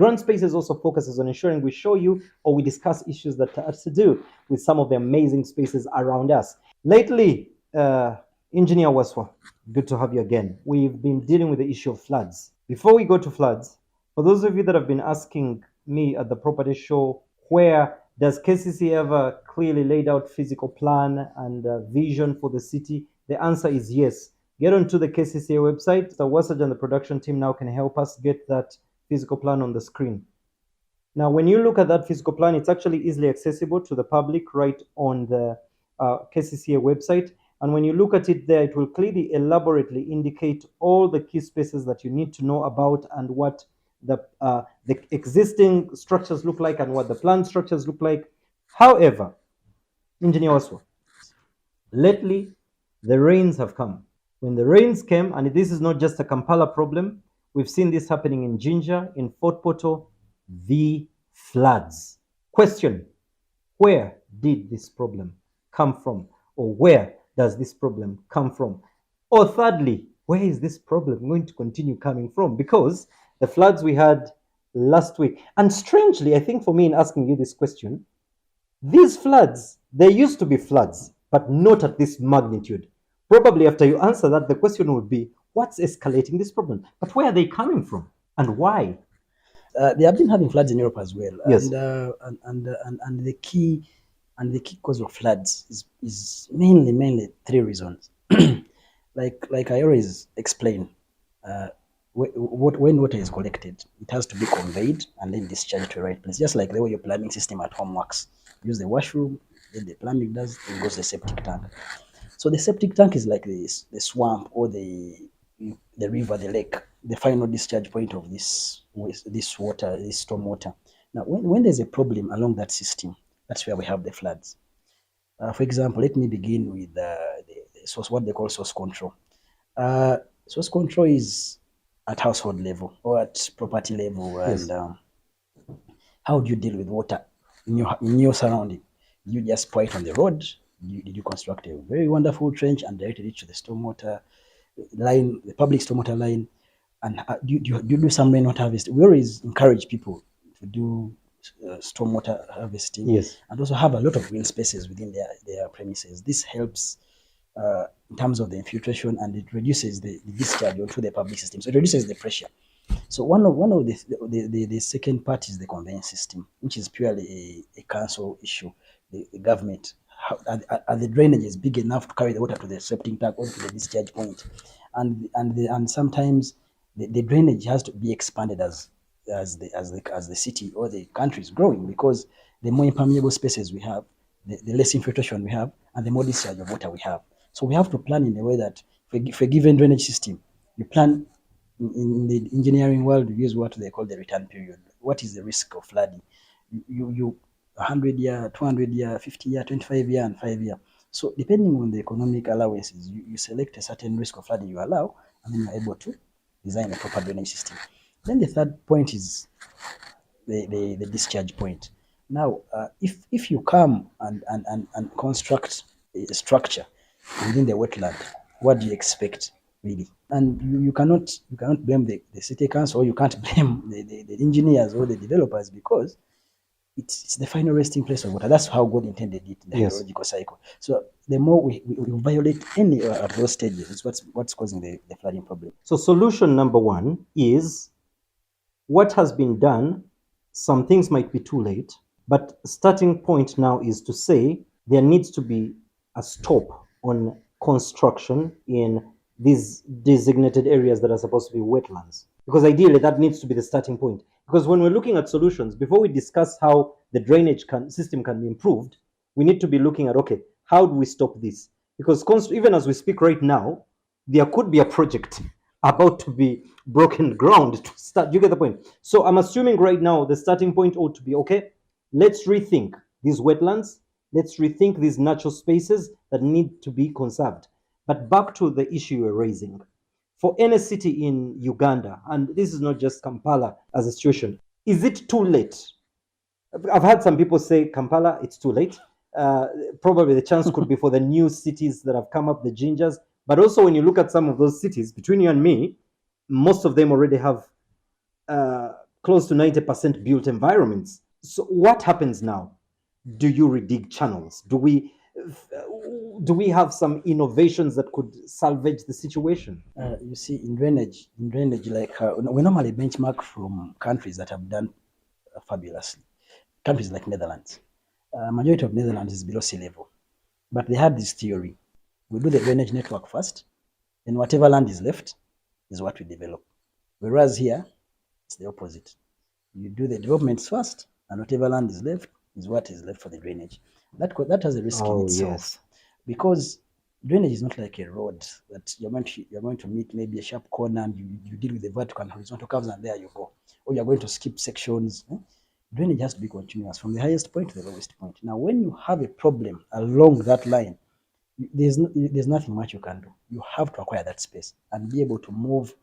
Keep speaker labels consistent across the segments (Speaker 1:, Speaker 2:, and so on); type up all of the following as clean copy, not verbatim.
Speaker 1: Ground Spaces also focuses on ensuring we show you or we discuss issues that have to do with some of the amazing spaces around us. Lately, Engineer Waswa, good to have you again. We've been dealing with the issue of floods. Before we go to floods, for those of you that have been asking me at the property show, where does KCC ever clearly laid out physical plan and vision for the city? The answer is yes. Get onto the KCCA website. So Wasaj and the production team now can help us get that physical plan on the screen. Now, when you look at that physical plan, it's actually easily accessible to the public right on the KCCA website. And when you look at it there, it will clearly, elaborately indicate all the key spaces that you need to know about and what the existing structures look like and what the planned structures look like. However, Engineer Waswa, lately the rains have come. When the rains came, and this is not just a Kampala problem, we've seen this happening in Jinja, in Fort Portal, the floods. Question, where did this problem come from? Or where does this problem come from? Or thirdly, where is this problem going to continue coming from? Because the floods we had last week, and strangely, I think for me in asking you this question, these floods, there used to be floods, but not at this magnitude. Probably after you answer that, the question would be, what's escalating this problem? But where are they coming from and why?
Speaker 2: They have been having floods in Europe as well.
Speaker 1: Yes.
Speaker 2: And the key cause of floods is mainly three reasons. like I always explain, when water is collected, it has to be conveyed and then discharged to the right place. Just like the way your plumbing system at home works. Use the washroom, then the plumbing does, then goes the septic tank. So the septic tank is like the swamp or the river, the lake, the final discharge point of this water, this storm water. Now, when there's a problem along that system, that's where we have the floods. For example, let me begin with the source, what they call source control. Source control is at household level or at property level. Yes. And how do you deal with water in your surrounding? You just pour it on the road. Did you construct a very wonderful trench and directed it to the stormwater line, the public stormwater line? And do you do some rainwater harvesting? We always encourage people to do stormwater harvesting.
Speaker 1: Yes.
Speaker 2: And also have a lot of green spaces within their premises. This helps in terms of the infiltration, and it reduces the discharge onto the public system. So it reduces the pressure. So one of the second part is the conveyance system, which is purely a council issue. The government, are the drainages big enough to carry the water to the septic tank or to the discharge point? And sometimes the drainage has to be expanded as the city or the country is growing, because the more impermeable spaces we have, the less infiltration we have, and the more discharge of water we have. So we have to plan in a way that for a given drainage system, you plan in the engineering world, we use what they call the return period. What is the risk of flooding? You 100-year, 200-year, 50-year, 25-year, and 5-year. So depending on the economic allowances, you select a certain risk of flooding you allow, and then you're able to design a proper drainage system. Then the third point is the discharge point. Now, if you come and construct a structure within the wetland, what do you expect, really? And you cannot blame the city council, or you can't blame the engineers or the developers, because it's the final resting place of water. That's how God intended it in the hydrological cycle. So the more we violate any of those stages, it's what's causing the flooding problem.
Speaker 1: So solution number one is what has been done. Some things might be too late, but starting point now is to say there needs to be a stop on construction in these designated areas that are supposed to be wetlands. Because ideally that needs to be the starting point. Because when we're looking at solutions, before we discuss how the drainage system can be improved, we need to be looking at, okay, how do we stop this? Because even as we speak right now, there could be a project about to be broken ground to start. You get the point? So I'm assuming right now the starting point ought to be, okay, let's rethink these wetlands. Let's rethink these natural spaces that need to be conserved. But back to the issue you're raising. For any city in Uganda, and this is not just Kampala as a situation, is it too late? I've had some people say Kampala, it's too late. Probably the chance could be for the new cities that have come up, the Jinjas. But also when you look at some of those cities, between you and me, most of them already have close to 90% built environments. So what happens now? Do you redig channels? Do we have some innovations that could salvage the situation?
Speaker 2: You see, in drainage, like we normally benchmark from countries that have done fabulously. Countries like Netherlands. Majority of Netherlands is below sea level, but they had this theory: we do the drainage network first, and whatever land is left is what we develop. Whereas here, it's the opposite. You do the developments first, and whatever land is left is what is left for the drainage. That has a risk in itself,
Speaker 1: Yes.
Speaker 2: because drainage is not like a road that you're going to meet maybe a sharp corner and you deal with the vertical and horizontal curves and there you go, or you're going to skip sections. Drainage has to be continuous from the highest point to the lowest point. Now, when you have a problem along that line, there's nothing much you can do. You have to acquire that space and be able to move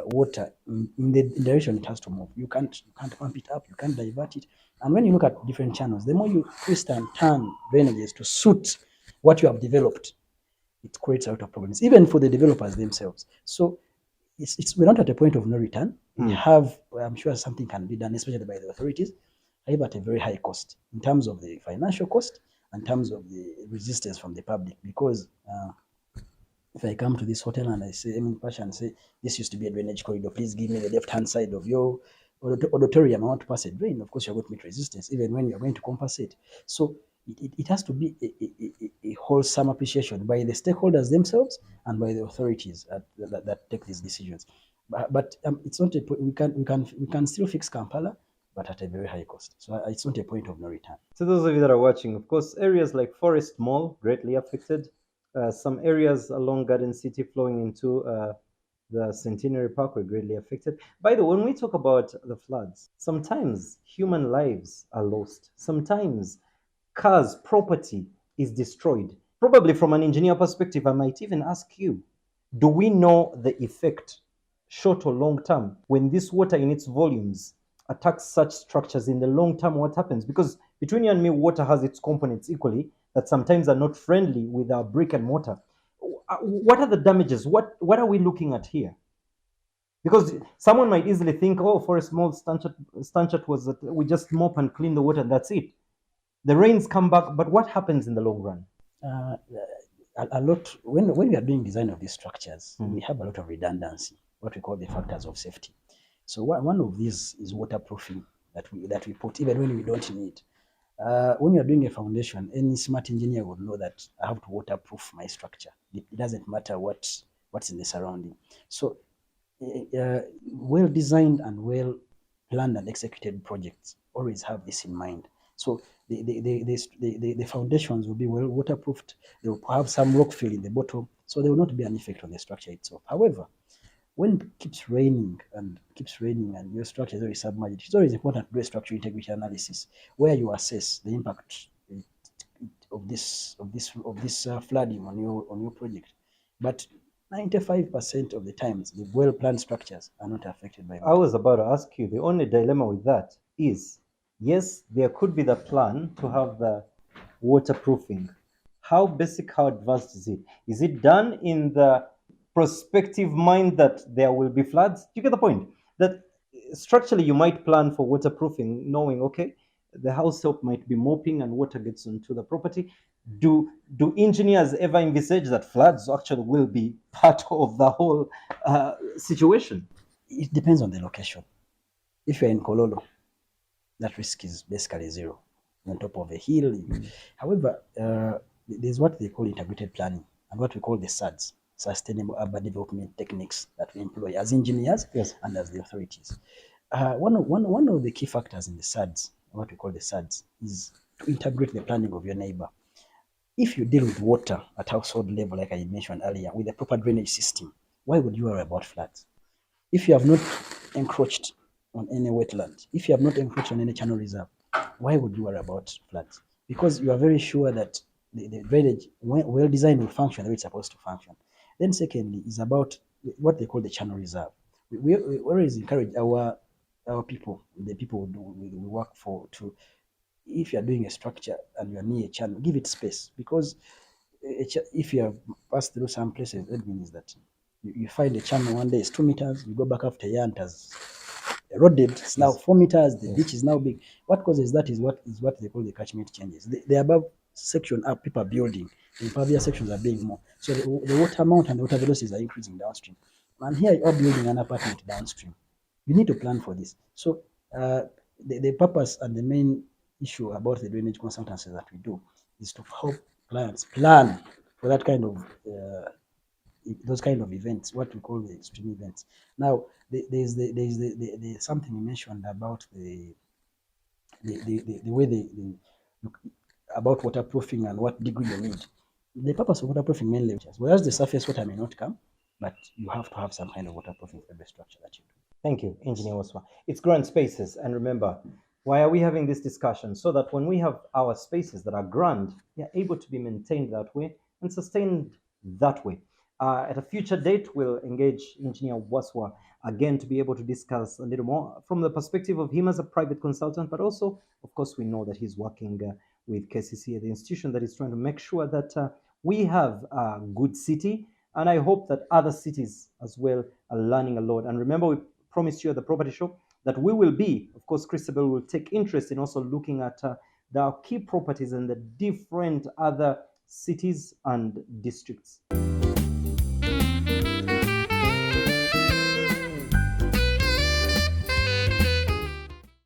Speaker 2: water in the direction it has to move. You can't pump it up, you can't divert it. And when you look at different channels, the more you twist and turn drainages to suit what you have developed, it creates a lot of problems, even for the developers themselves. So we're not at a point of no return. We have, I'm sure something can be done, especially by the authorities, however, at a very high cost in terms of the financial cost, in terms of the resistance from the public. Because if I come to this hotel and I say, Pasha, say, this used to be a drainage corridor, please give me the left-hand side of your auditorium, I want to pass a drain. Of course, you're going to meet resistance, even when you're going to compensate. So it has to be a wholesome appreciation by the stakeholders themselves and by the authorities that take these decisions. But it's not we can still fix Kampala, but at a very high cost. So it's not a point of no return.
Speaker 1: To those of you that are watching, of course, areas like Forest Mall greatly affected. Some areas along Garden City flowing into the Centenary Park were greatly affected. By the way, when we talk about the floods, sometimes human lives are lost. Sometimes cars, property is destroyed. Probably from an engineer perspective, I might even ask you, do we know the effect, short or long term, when this water in its volumes attacks such structures in the long term? What happens? Because between you and me, water has its components equally that sometimes are not friendly with our brick and mortar. What are the damages? What are we looking at here? Because someone might easily think, oh, for a small stanchion was that we just mop and clean the water and that's it. The rains come back, but what happens in the long run?
Speaker 2: A lot when we are doing design of these structures, we have a lot of redundancy, what we call the factors of safety. So one of these is waterproofing that we put even when we don't need. When you're doing a foundation, any smart engineer would know that I have to waterproof my structure. It doesn't matter what's in the surrounding. So well designed and well planned and executed projects always have this in mind. So the foundations will be well waterproofed. They will have some rock fill in the bottom, so there will not be an effect on the structure itself. However, when it keeps raining and your structure is already submerged, it's always important to do a structural integrity analysis where you assess the impact of this flooding on your project. But 95% of the times, the well-planned structures are not affected by water.
Speaker 1: I was about to ask you, the only dilemma with that is, yes, there could be the plan to have the waterproofing. How basic, how advanced is it? Is it done in the prospective mind that there will be floods? You get the point? That structurally you might plan for waterproofing, knowing, okay, the house help might be mopping and water gets onto the property. Do engineers ever envisage that floods actually will be part of the whole situation?
Speaker 2: It depends on the location. If you're in Kololo, that risk is basically zero. You're on top of a hill. However, there's what they call integrated planning and what we call the SADs, Sustainable Urban Development Techniques, that we employ as engineers and as the authorities. One of the key factors in the SADs, what we call the SADs, is to integrate the planning of your neighbor. If you deal with water at household level, like I mentioned earlier, with a proper drainage system, why would you worry about floods? If you have not encroached on any wetland, if you have not encroached on any channel reserve, why would you worry about floods? Because you are very sure that the drainage, well designed, will function the way it's supposed to function. Then secondly, is about what they call the channel reserve. We always encourage our people, the people we work for, to, if you're doing a structure and you're near a channel, give it space. Because if you have passed through some places, that means that you find a channel one day is 2 meters, you go back after a year and it has road depth is now
Speaker 1: Yes.
Speaker 2: 4 meters. The
Speaker 1: Yes.
Speaker 2: ditch is now big. What causes that is what they call the catchment changes. The above section are people are building. The impervious sections are being more. So the water amount and the water velocities are increasing downstream. And here you are building an apartment downstream. You need to plan for this. So the purpose and the main issue about the drainage consultancy that we do is to help clients plan for that kind of those kind of events, what we call the extreme events. Now, there's something you mentioned about the way they look about waterproofing and what degree you need. The purpose of waterproofing mainly, whereas the surface water may not come, but you have to have some kind of waterproofing for every structure that you do.
Speaker 1: Thank you, Engineer Waswa. It's grand spaces. And remember, why are we having this discussion? So that when we have our spaces that are grand, they're able to be maintained that way and sustained that way. At a future date, we'll engage Engineer Waswa again to be able to discuss a little more from the perspective of him as a private consultant, but also, of course, we know that he's working with KCC at the institution that is trying to make sure that we have a good city. And I hope that other cities as well are learning a lot. And remember, we promised you at the property show that we will be, of course, Christabel will take interest in also looking at the key properties in the different other cities and districts.